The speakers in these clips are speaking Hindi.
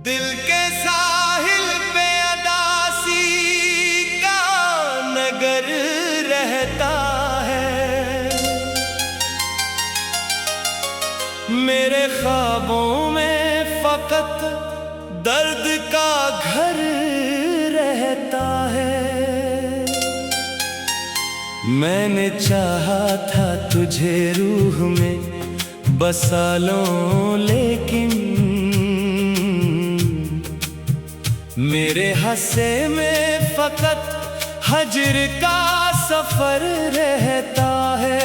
दिल के साहिल पे अदासी का नगर रहता है। मेरे ख्वाबों में फकत दर्द का घर रहता है। मैंने चाहा था तुझे रूह में बसा लूं, लेकिन मेरे हंसे में फकत हज्र का सफर रहता है।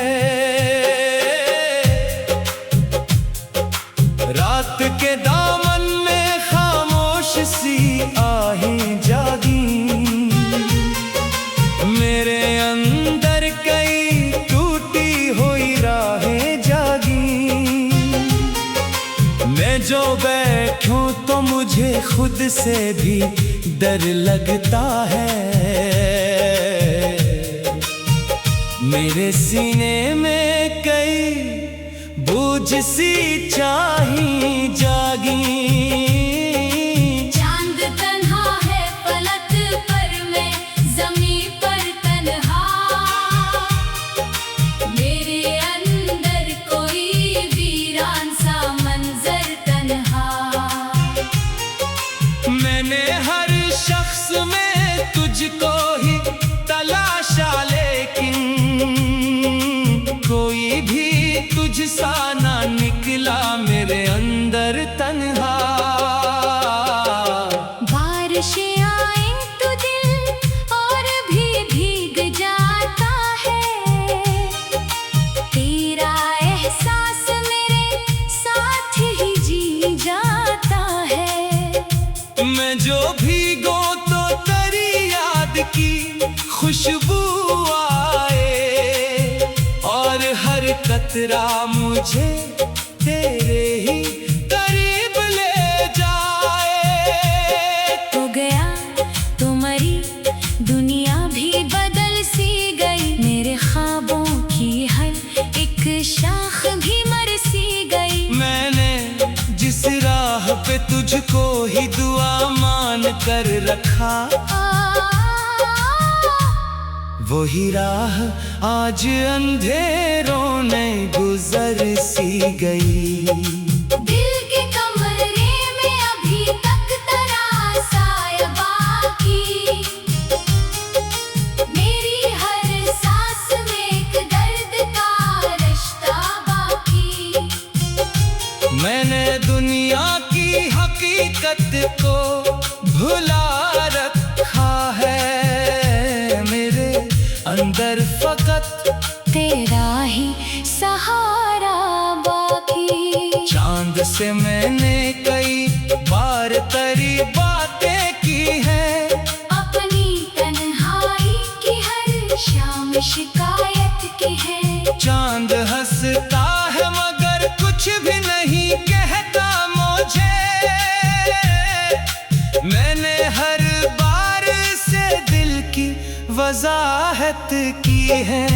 रात के दामन में खामोश सी आहें जागी, मेरे अंदर कई टूटी हुई राहें जागी। मैं जो बैठूं तो मुझे खुद से भी डर लगता है। मेरे सीने में कई बूझ सी चाही जागी। चांद तन्हा है फलक पर, मैं ज़मीं पर तन्हा। मेरे अंदर कोई वीरान सा मंजर तन्हा। मैंने हर शख्स में तुझको ही तलाशा, लेकिन कोई भी तुझ सा ना निकला मेरे अंदर तन्हा। बारिशें आए तो दिल और भी भीग जाता है। तेरा एहसास मेरे साथ ही जी जाता है। मैं जो भीगो तो तेरी याद की खुशबू आए, और हर कतरा मुझे तेरे ही करीब ले जाए। तो गया तो मरी दुनिया भी बदल सी गई। मेरे ख्वाबों की हर एक शाख भी मर सी गई। मैंने जिस राह पे तुझको ही दुआ मान कर रखा, वही राह आज अंधेरों ने गुजर सी गई। दिल के कमरे में अभी तक तरासा है बाकी। मेरी हर सांस में एक दर्द का रिश्ता बाकी। मैंने दुनिया की हकीकत को भुला रखा है। मेरे अंदर फकत तेरा ही सहारा बाकी। चांद से मैंने कई बार तेरी बातें की हैं। अपनी तन्हाई की हर शाम शिकायत की है। चांद हंसता है मगर कुछ भी नहीं कहता मुझे। मैंने हर बार से दिल की वजाहत की है।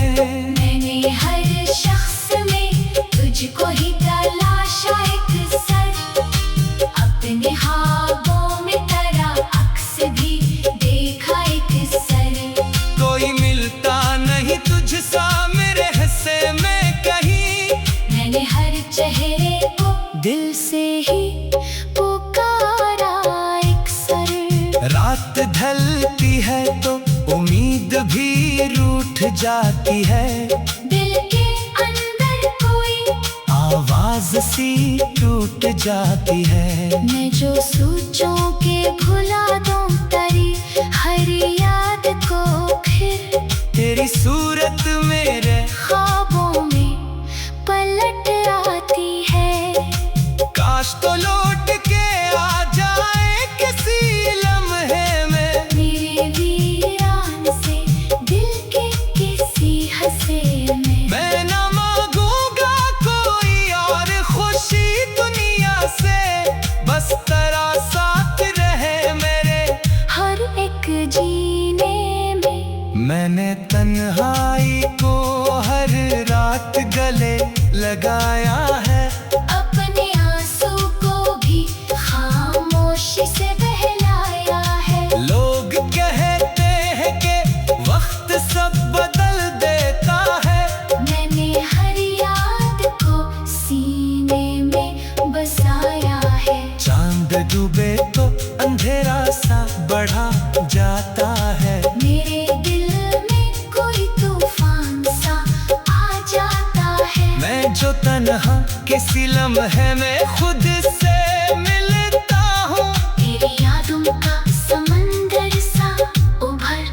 मैंने हर शख्स में तुझको ही तलाशा एक सर। अपने ख्वाबों में तेरा अक्स भी देखा एक सर। कोई मिलता नहीं तुझसा मेरे हिस्से में कहीं। मैंने हर चेहरे को दिल से ही पुकारा एक सर। रात ढलती है तो उम्मीद भी रूठ जाती है। दिल के अंदर कोई आवाज सी टूट जाती है। मैं जो सोचों के भुला दूं तेरी हर याद को फिर। तेरी सूरत मेरे ख्वाबों में पलट आती है। काश तो लौट के आ जाए किसी लम्हे में। मेरे वीरान से दिल के किसी हंसे में। मैं न मांगूंगा कोई और खुशी दुनिया से, बस तेरा साथ रहे मेरे हर एक जीने में। मैंने तन्हाई को हर रात गले लगाया है। अपने आंसू को भी खामोश डूबे तो अंधेरा सा बढ़ा जाता है। मेरे दिल में कोई तूफान सा आ जाता है। मैं जो तन्हा किसी लम्हे में खुद से मिलता हूँ। तेरी यादों का समंदर सा उभर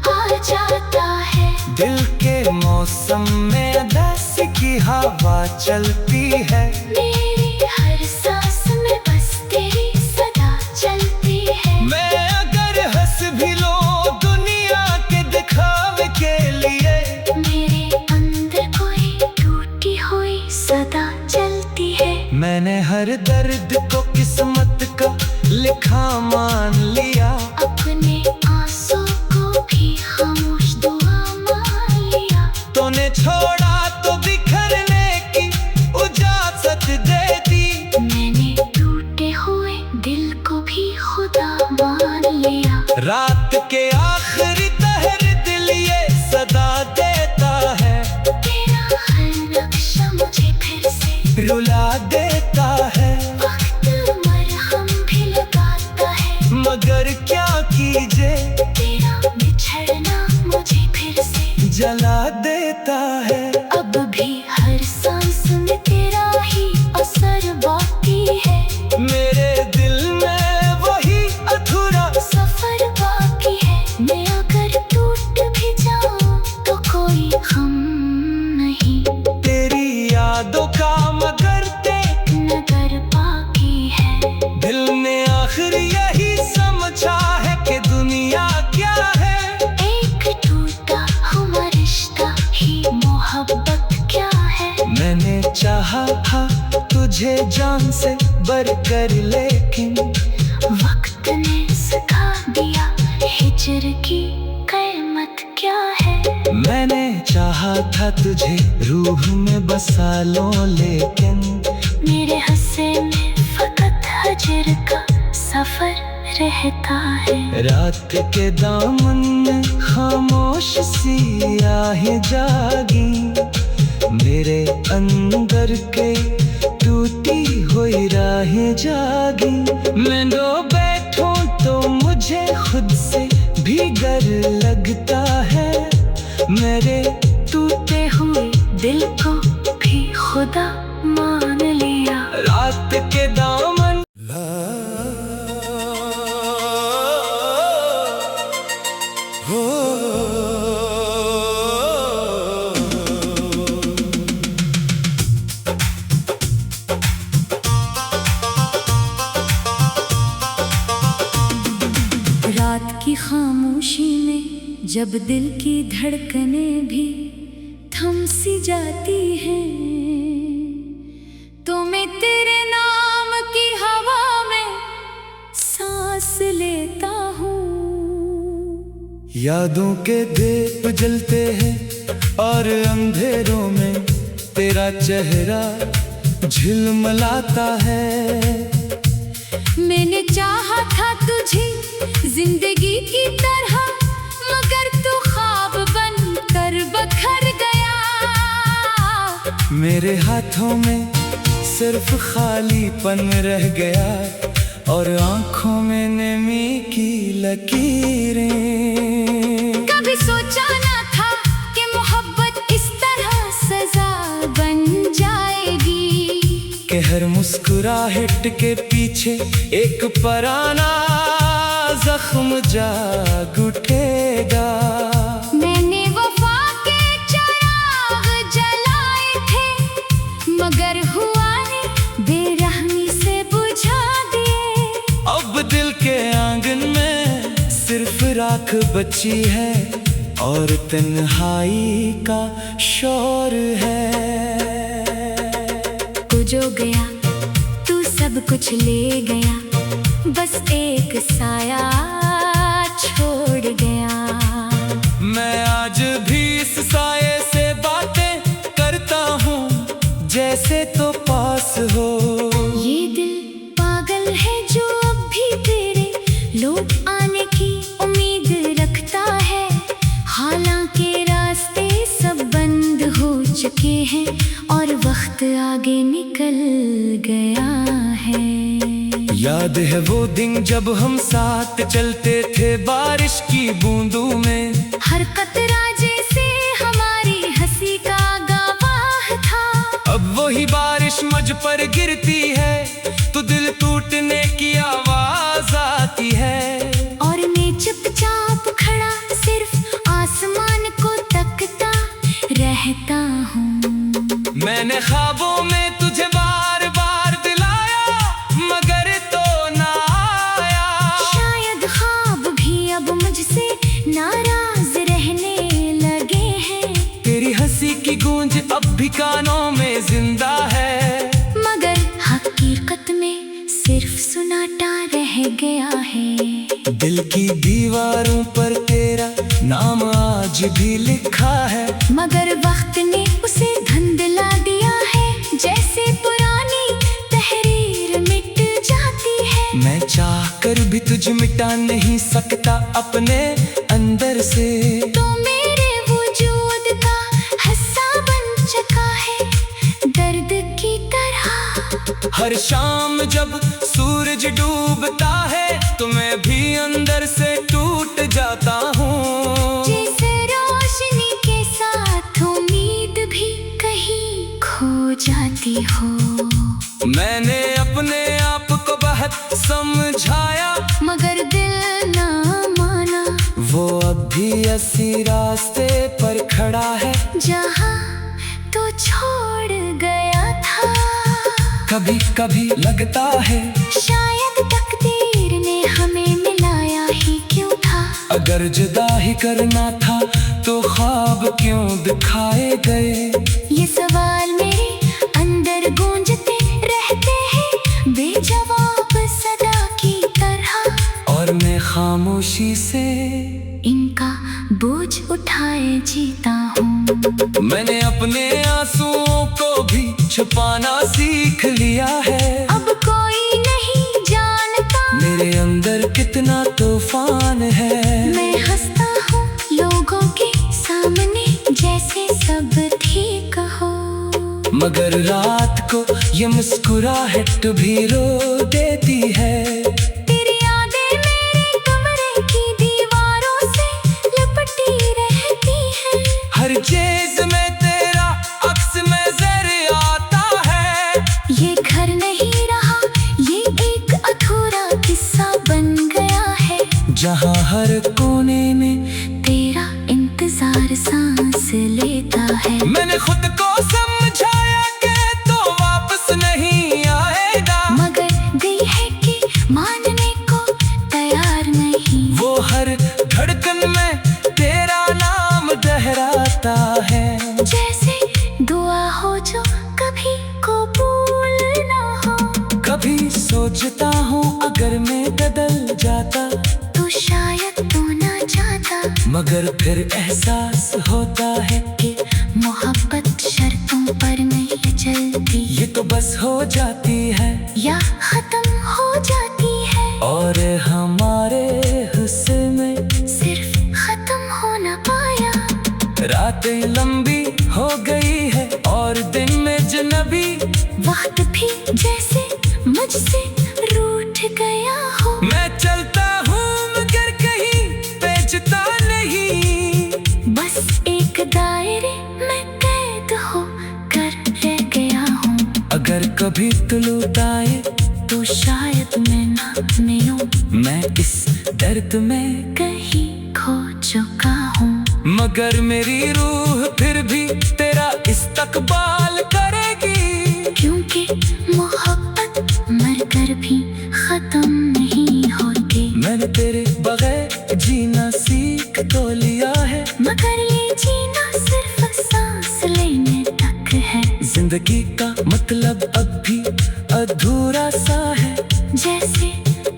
आ जाता है। दिल के मौसम में उदासी की हवा चलती है। मेरी हर सांस में बस तेरी सदा चलती है। मैं अगर हंस भी लो दुनिया के दिखावे के लिए, मेरे अंदर कोई टूटी हुई सदा चलती है। मैंने हर दर्द को किस्मत का लिखा मान लिया। अपने आंसू को भी खामोश दुआ मान लिया। तूने छोड़ा तो बिखरने की इजाजत दे दी। मैंने टूटे हुए दिल को भी खुदा मान लिया। रात के आखिरी तहर दिल ये सदा देता है। तेरा हर नक्शा मुझे फिर से रुला देता है। वक्त मरहम भी लगाता है। मगर क्या कीजिए तेरा बिछड़ना मुझे फिर से जला देता है। अब भी हर सांस में तेरा ही असर बाकी है। मेरे दिल में वही अधूरा सफर बाकी है। मैं अगर टूट भी जाऊं तो कोई गम नहीं। तेरी यादों का मगर देख नगर बाकी है। दिल ने आखिर यही समझा है कि दुनिया क्या है। एक टूटा हुआ रिश्ता ही मोहब्बत क्या है। मैंने चाहा था तुझे जान से बढ़कर, लेकिन वक्त ने सिखा दिया हिजर की कीमत क्या है। मैंने चाहा था तुझे रूह में बसा लो, लेकिन मेरे हिस्से में फकत हजर का सफर रहता है। रात के दामन में खामोश सी आहें जागी। मेरे अंदर के टूटी हुई राहें जागी। मैं रो बैठूं तो मुझे खुद से भी डर लगता है। मेरे टूटे हुए दिल को भी खुदा मान लिया। रात के दामन रात की खामोशी में जब दिल की धड़कनें भी थम सी जाती हैं, तो मैं तेरे नाम की हवा में सांस लेता हूँ। यादों के दीप जलते हैं और अंधेरों में तेरा चेहरा झिलमिलाता है। मैंने चाहा था तुझे जिंदगी की तरह, मगर तू ख्वाब बन कर बखर गया। मेरे हाथों में सिर्फ खालीपन रह गया और आंखों में नमी की लकीरें। कभी सोचा ना था कि मोहब्बत इस तरह सजा बन जाएगी, कि हर मुस्कुराहट के पीछे एक पुराना जख्म जाग उठेगा। मैंने वफा के चिराग जलाए थे, मगर हुआ नहीं बेरहमी से बुझा दिए। अब दिल के आंगन में सिर्फ राख बची है और तन्हाई का शोर है। तू जो गया तू सब कुछ ले गया, बस एक साया छोड़ गया। मैं आज भी इस साये से बातें करता हूँ जैसे तो पास हो। ये दिल पागल है जो अब भी तेरे लौट आने की उम्मीद रखता है। हालांकि रास्ते सब बंद हो चुके हैं और वक्त आगे निकल गया है। याद है वो दिन जब हम साथ चलते थे बारिश की बूंदों में। हर कतरा जैसे हमारी हंसी का गवाह था। अब वही बारिश मुझ पर गिरती है तो दिल टूटने की आवाज आती है। और मैं चुपचाप खड़ा सिर्फ आसमान को तकता रहता हूँ। मैंने ख्वाबों में तुझे बार बार दिलाया मगर तो ना आया। शायद ख्वाब भी अब मुझसे नाराज रहने लगे हैं। तेरी हंसी की गूंज अब भी कानों में जिंदा है, मगर हकीकत में सिर्फ सुनाटा रह गया है। दिल की दीवारों पर तेरा नाम आज भी लिखा है, मगर वक्त ने उसे धुंधला दिया है। जैसे पुरानी तहरीर मिट जाती है। मैं चाह कर भी तुझे मिटा नहीं सकता अपने अंदर से। तो मेरे वजूद का हिस्सा बन चुका है दर्द की तरह। हर शाम जब सूरज डूबता है तो मैं भी अंदर से टूट जाता हूँ। जैसे रोशनी के साथ उम्मीद भी कहीं खो जाती हो। मैंने अपने आप को बहुत समझाया मगर दिल ना माना। वो अब भी इसी रास्ते पर खड़ा है जहाँ तो छोड़ गया था। कभी कभी लगता है शायद तकदीर ने हमें मिलाया ही क्यों था। अगर जुदा ही करना था तो ख्वाब क्यों दिखाए गए। ये सवाल मेरे अंदर गूंजते रहते हैं बेजवाब सदा की तरह। और मैं खामोशी से इनका बोझ उठाए जीता हूँ। मैंने अपने आंसुओं को भी छुपाना सीख लिया है। अब कोई नहीं जानता मेरे अंदर कितना तूफान है। मैं हंसता हूँ लोगों के सामने जैसे सब ठीक हो। मगर रात को ये मुस्कुराहट भी रो देती है। तेरी यादें मेरे कमरे की दीवारों से लिपटी रहती हैं। हर चीज में तेरा अक्स नजर आता है। ये घर नहीं रहा, ये एक अधूरा किस्सा बन गया है। जहाँ हर कोने में तेरा इंतजार सांस लेता है। मैंने खुद को समझाया कि तो वापस नहीं आएगा, मगर दिल है कि मानने को तैयार नहीं। वो हर धड़कन में तेरा नाम दोहराता है। जैसे दुआ हो जो कभी कबूल ना हो। कभी सोचता हूँ अगर मैं बदल जाता तो शायद तू ना चाहता। मगर फिर एहसास होता है कि मोहब्बत शर्तों पर नहीं चलती। ये तो बस हो जाती है या खत्म हो जाती है। और हमारे हिस्से में सिर्फ खत्म हो ना पाया। रातें लंबी हो गई है और दिन में जनबी। वक्त भी जैसे मुझसे रूठ गया हो। मैं चलता हूँ मगर कहीं बेचता नहीं। बस एक दायरे में कैद हो कर रह गया हूँ। अगर कभी तुलूट आए तो शायद मैं ना मिलूं। मैं इस दर्द में कहीं खो चुका हूँ। मगर मेरी रूह फिर भी तेरा इस्तकबाल करेगी। क्योंकि मोहब्बत मरकर भी खत्म नहीं होती। मैंने तेरे बगैर जीना सीख तो लिया है, मगर ये जीना सिर्फ सांस लेने तक है। जिंदगी का मतलब अब भी अधूरा सा है। जैसे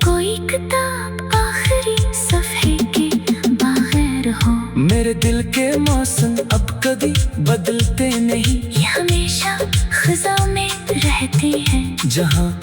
कोई किताब आखिरी सफ़े के बगैर हो। मेरे दिल के मौसम अब कभी बदलते नहीं। ये हमेशा खज़ा में रहते हैं। जहाँ